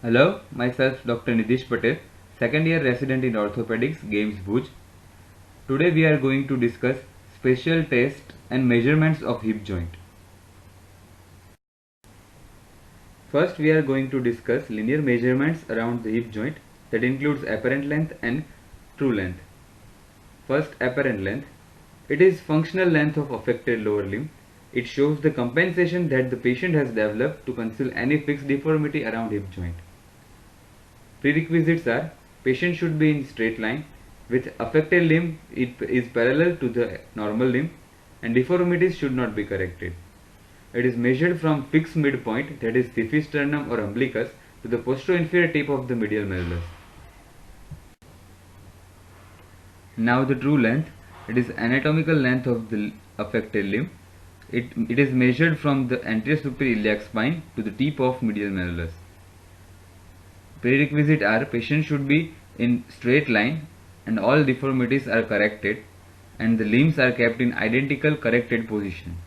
Hello, myself Dr. Nitish Patel, second year resident in Orthopedics, GAIMS Bhuj. Today we are going to discuss special tests and measurements of hip joint. First we are going to discuss linear measurements around the hip joint that includes apparent length and true length. First, apparent length. It is functional length of affected lower limb. It shows the compensation that the patient has developed to conceal any fixed deformity around hip joint. Prerequisites are patient should be in straight line with affected limb it is parallel to the normal limb and deformities should not be corrected. It is measured from fixed midpoint, that is staph sternum or umbilicus, to the posterior-inferior tip of the medial malleolus. Now the true length. It is anatomical length of the affected limb. It is measured from the anterior superior iliac spine to the tip of medial malleolus. Prerequisite are patient should be in straight line and all deformities are corrected and the limbs are kept in identical corrected position.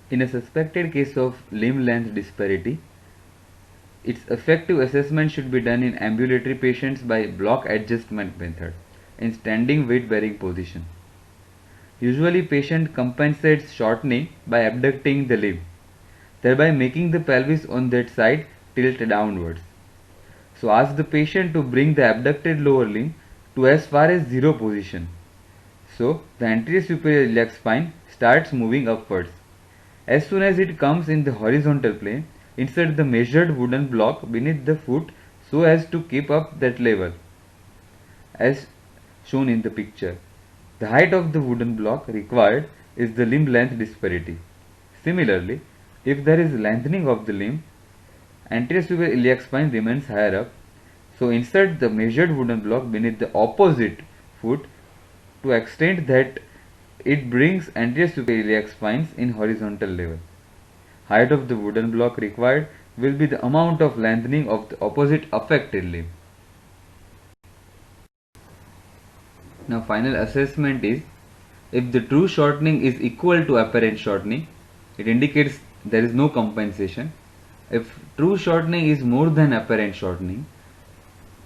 In a suspected case of limb length disparity, its effective assessment should be done in ambulatory patients by block adjustment method in standing weight bearing position. Usually patient compensates shortening by abducting the limb, thereby making the pelvis on that side tilt downwards. So ask the patient to bring the abducted lower limb to as far as zero position. So the anterior superior iliac spine starts moving upwards. As soon as it comes in the horizontal plane, insert the measured wooden block beneath the foot so as to keep up that level, as shown in the picture. The height of the wooden block required is the limb length disparity. Similarly, if there is lengthening of the limb, anterior superior iliac spine remains higher up, so insert the measured wooden block beneath the opposite foot to extent that it brings anterior superior iliac spines in horizontal level. Height of the wooden block required will be the amount of lengthening of the opposite affected limb. Now final assessment is, if the true shortening is equal to apparent shortening, it indicates there is no compensation. If true shortening is more than apparent shortening,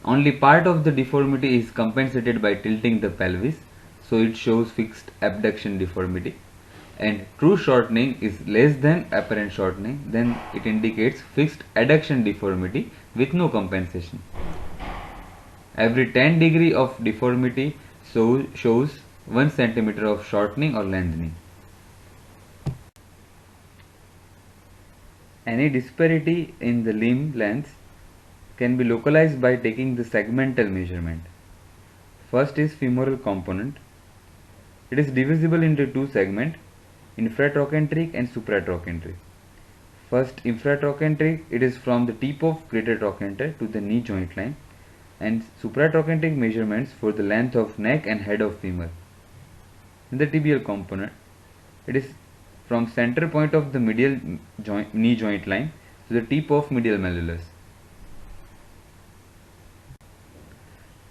only part of the deformity is compensated by tilting the pelvis, so it shows fixed abduction deformity. And true shortening is less than apparent shortening, then it indicates fixed adduction deformity with no compensation. Every 10 degree of deformity shows 1 centimeter of shortening or lengthening. Any disparity in the limb lengths can be localized by taking the segmental measurement. First is femoral component. It is divisible into two segments, infratrochanteric and supratrochanteric. First, infratrochanteric, it is from the tip of greater trochanter to the knee joint line, and supratrochanteric measurements for the length of neck and head of femur. In the tibial component, it is from center point of the medial knee joint line to the tip of medial malleolus.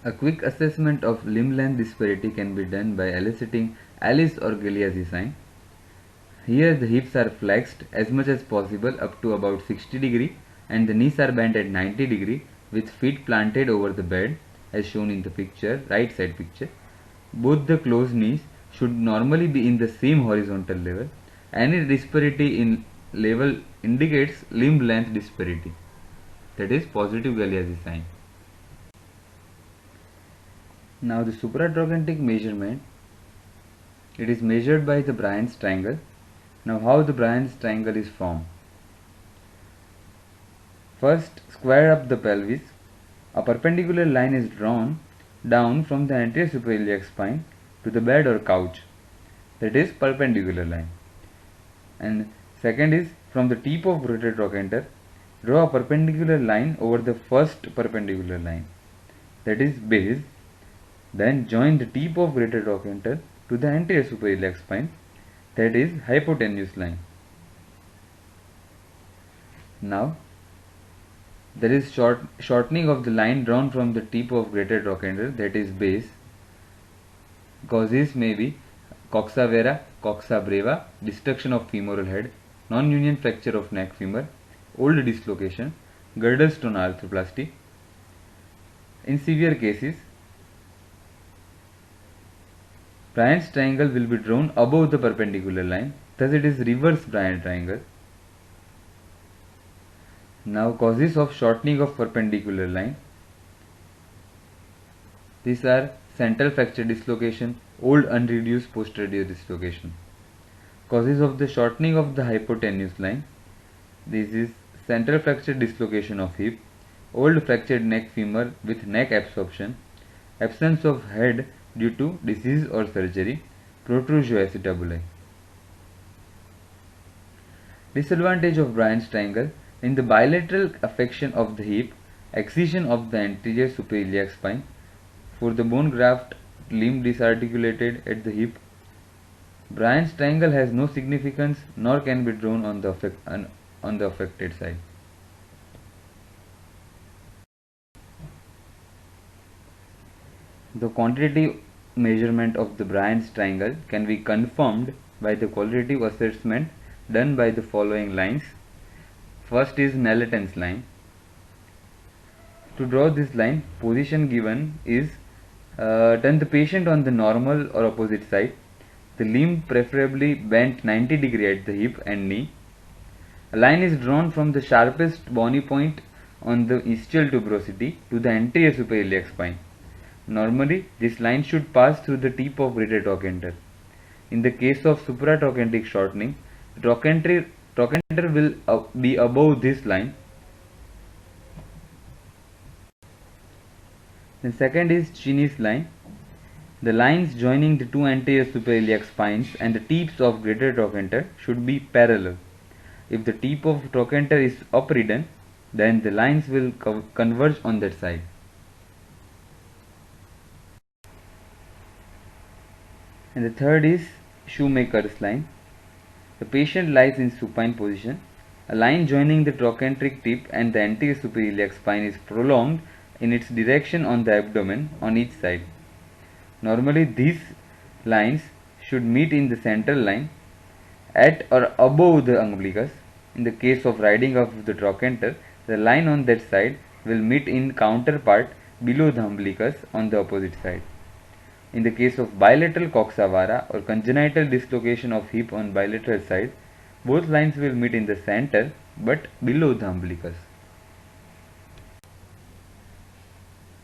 A quick assessment of limb length disparity can be done by eliciting Alice or Galeazzi sign. Here the hips are flexed as much as possible up to about 60 degree and the knees are bent at 90 degree with feet planted over the bed as shown in the picture, right side picture. Both the closed knees should normally be in the same horizontal level. Any disparity in level indicates limb length disparity, that is positive Galeazzi sign. Now the supratrochanteric measurement, it is measured by the Bryan's triangle. Now how the Bryan's triangle is formed? First, square up the pelvis. A perpendicular line is drawn down from the anterior superior iliac spine to the bed or couch, that is perpendicular line. And second is from the tip of greater trochanter, draw a perpendicular line over the first perpendicular line, that is base. Then join the tip of greater trochanter to the anterior superior iliac spine, that is hypotenuse line. Now there is shortening of the line drawn from the tip of greater trochanter, that is base. Causes may be coxa vera, coxa breva, destruction of femoral head, non-union fracture of neck femur, old dislocation, girdlestone arthroplasty. In severe cases, Bryant's triangle will be drawn above the perpendicular line, thus it is reverse Bryant triangle. Now causes of shortening of perpendicular line. These are central fracture dislocation, old unreduced posterior dislocation. Causes of the shortening of the hypotenuse line. This is central fracture dislocation of hip, old fractured neck femur with neck absorption, absence of head due to disease or surgery, protrusio acetabuli. Disadvantage of Bryant's triangle: in the bilateral affection of the hip, excision of the anterior suprailiac spine. For the bone graft limb disarticulated at the hip, Bryant's triangle has no significance nor can be drawn on the affected side. The quantitative measurement of the Bryant's triangle can be confirmed by the qualitative assessment done by the following lines. First is Neleton's line. To draw this line, position given is turn the patient on the normal or opposite side. The limb preferably bent 90 degrees at the hip and knee. A line is drawn from the sharpest bony point on the ischial tuberosity to the anterior suprailiac spine. Normally, this line should pass through the tip of greater trochanter. In the case of supratrochanteric shortening, the trochanter will be above this line. The second is Cheney's line. The lines joining the two anterior suprailiac spines and the tips of greater trochanter should be parallel. If the tip of trochanter is upridden, then the lines will converge on that side. And the third is Shoemaker's line. The patient lies in supine position. A line joining the trochanteric tip and the anterior suprailiac spine is prolonged in its direction on the abdomen on each side. Normally, these lines should meet in the central line at or above the umbilicus. In the case of riding of the trochanter, the line on that side will meet in counterpart below the umbilicus on the opposite side. In the case of bilateral coxa or congenital dislocation of hip on bilateral side, both lines will meet in the center but below the umbilicus.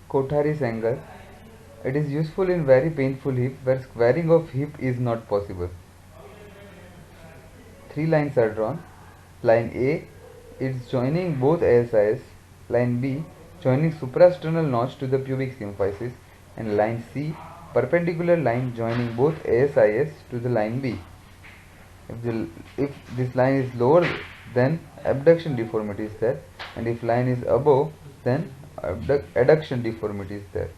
Kothari's angle. It is useful in very painful hip where squaring of hip is not possible. Three lines are drawn. Line A is joining both ASIS, line B joining suprasternal notch to the pubic symphysis, and line C perpendicular line joining both ASIS to the line B. If this line is lower, then abduction deformity is there, and if line is above, then adduction deformity is there.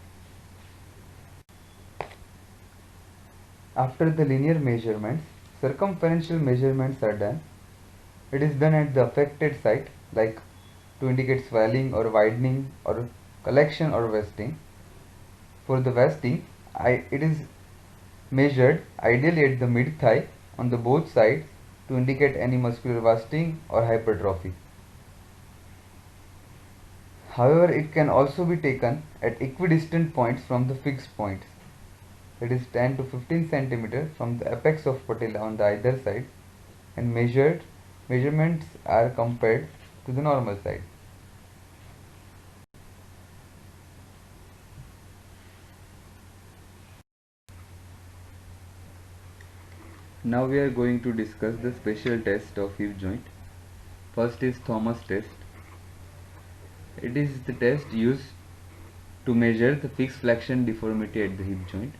After the linear measurements, circumferential measurements are done. It is done at the affected site, like to indicate swelling or widening or collection or wasting. For the wasting, it is measured ideally at the mid thigh on the both sides to indicate any muscular wasting or hypertrophy. However, it can also be taken at equidistant points from the fixed points. It is 10 to 15 cm from the apex of patella on the either side, and measurements are compared to the normal side. Now we are going to discuss the special test of hip joint. First is Thomas test. It is the test used to measure the fixed flexion deformity at the hip joint.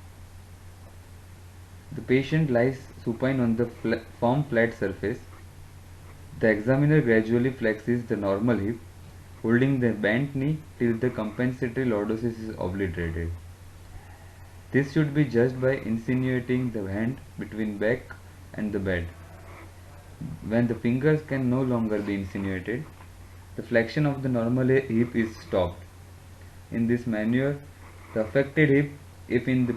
The patient lies supine on the firm flat surface. The examiner gradually flexes the normal hip, holding the bent knee till the compensatory lordosis is obliterated. This should be judged by insinuating the hand between back and the bed. When the fingers can no longer be insinuated, the flexion of the normal hip is stopped. In this manner, the affected hip, if in the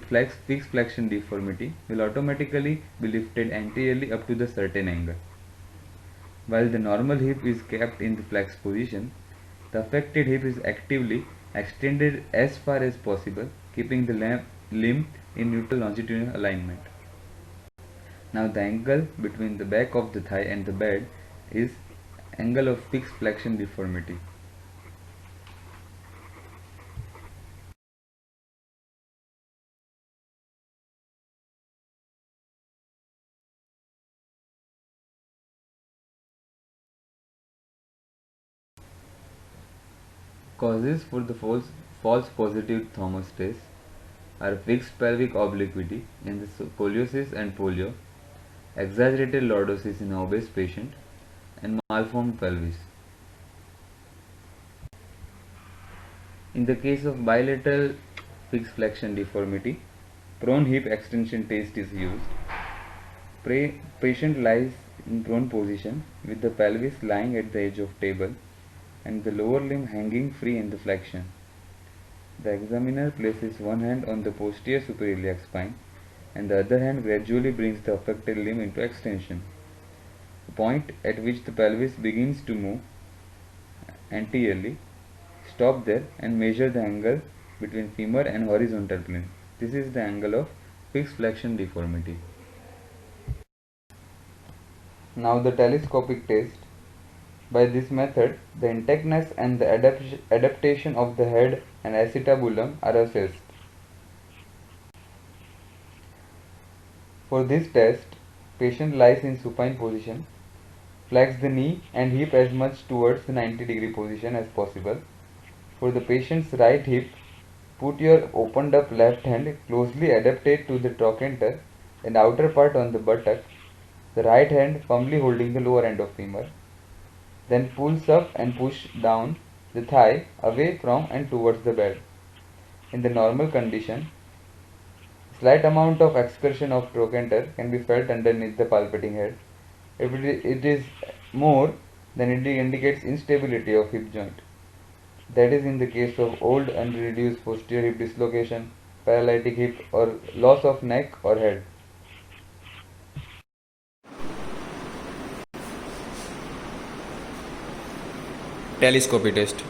fixed flexion deformity, will automatically be lifted anteriorly up to the certain angle. While the normal hip is kept in the flex position, the affected hip is actively extended as far as possible, keeping the limb in neutral longitudinal alignment. Now the angle between the back of the thigh and the bed is angle of fixed flexion deformity. Causes for the false positive Thomas test are fixed pelvic obliquity in the scoliosis and polio, exaggerated lordosis in obese patient, and malformed pelvis. In the case of bilateral fixed flexion deformity, prone hip extension test is used. Patient lies in prone position with the pelvis lying at the edge of table and the lower limb hanging free in the flexion. The examiner places one hand on the posterior superior iliac spine and the other hand gradually brings the affected limb into extension. The point at which the pelvis begins to move anteriorly, stop there and measure the angle between femur and horizontal plane. This is the angle of fixed flexion deformity. Now the telescopic test. By this method, the intactness and the adaptation of the head and acetabulum are assessed. For this test, patient lies in supine position. Flex the knee and hip as much towards the 90-degree position as possible. For the patient's right hip, put your opened up left hand closely adapted to the trochanter and outer part on the buttock, the right hand firmly holding the lower end of femur. Then pulls up and push down the thigh away from and towards the bed. In the normal condition, slight amount of excursion of trochanter can be felt underneath the palpating head. If it is more, then it indicates instability of hip joint. That is in the case of old and reduced posterior hip dislocation, paralytic hip, or loss of neck or head. Telescopy test.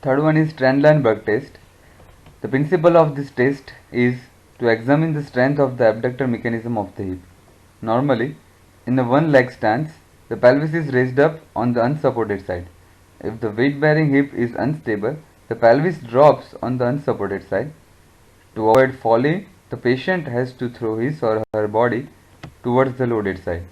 Third one is Strand-Lineberg test. The principle of this test is to examine the strength of the abductor mechanism of the hip. Normally, in a one-leg stance, the pelvis is raised up on the unsupported side. If the weight-bearing hip is unstable, the pelvis drops on the unsupported side. To avoid falling, the patient has to throw his or her body towards the loaded side.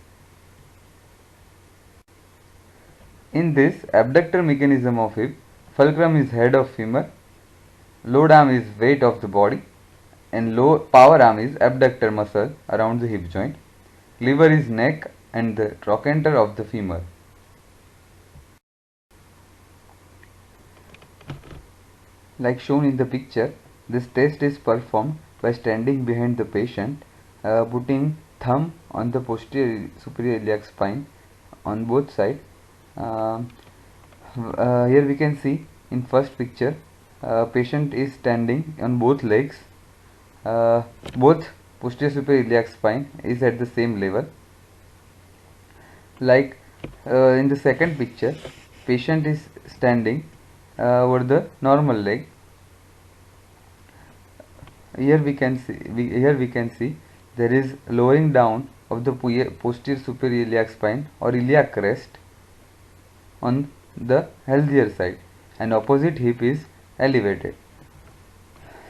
In this abductor mechanism of hip, fulcrum is head of femur, load arm is weight of the body, and low power arm is abductor muscle around the hip joint. Lever is neck and the trochanter of the femur. Like shown in the picture, this test is performed by standing behind the patient, putting thumb on the posterior superior iliac spine on both sides. Here we can see in first picture, patient is standing on both legs. Both posterior superior iliac spine is at the same level. Like in the second picture, patient is standing over the normal leg. Here we can see there is lowering down of the posterior superior iliac spine or iliac crest on the healthier side, and opposite hip is elevated.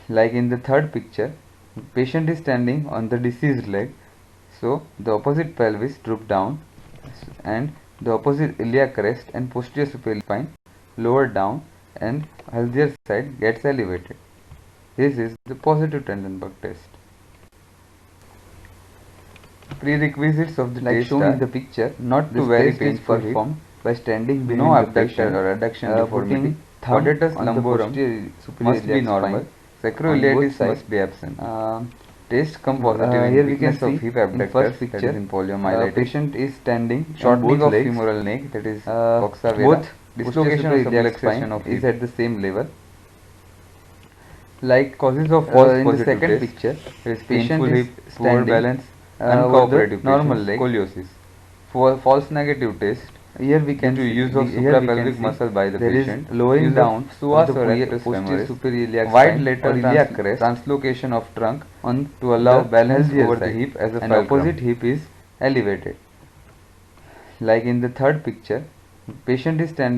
Like in the third picture, patient is standing on the diseased leg, so the opposite pelvis droop down and the opposite iliac crest and posterior superior spine lower down and healthier side gets elevated. This is the positive Trendelenburg test. Prerequisites of the test shown in the picture. Not to very painful performed by standing behind no abduction or adduction deformity. Quadratus lumborum must be normal. Sacroiliitis must be absent. Test compositive here we can see of hip abductors, first picture, that is in poliomyelitis. Patient is standing, shortening of femoral neck, that is coxa vera. Both dislocation of iliac spine is at the same level. Like causes of false in the positive second test picture, is patient painful is hip, poor standing balance, over the uncooperative normal patients, leg. scoliosis. For false negative test, Here we can due to see, use of here we can suprapelvic see muscle by the there is patient, lowering use down of psoas of the or rectus posterior femoris, superior iliac wide spine lateral or iliac crest translocation of trunk on to allow the balance healthier over side, the hip as a and fulcrum. opposite hip is elevated. Like in the third picture, patient is standing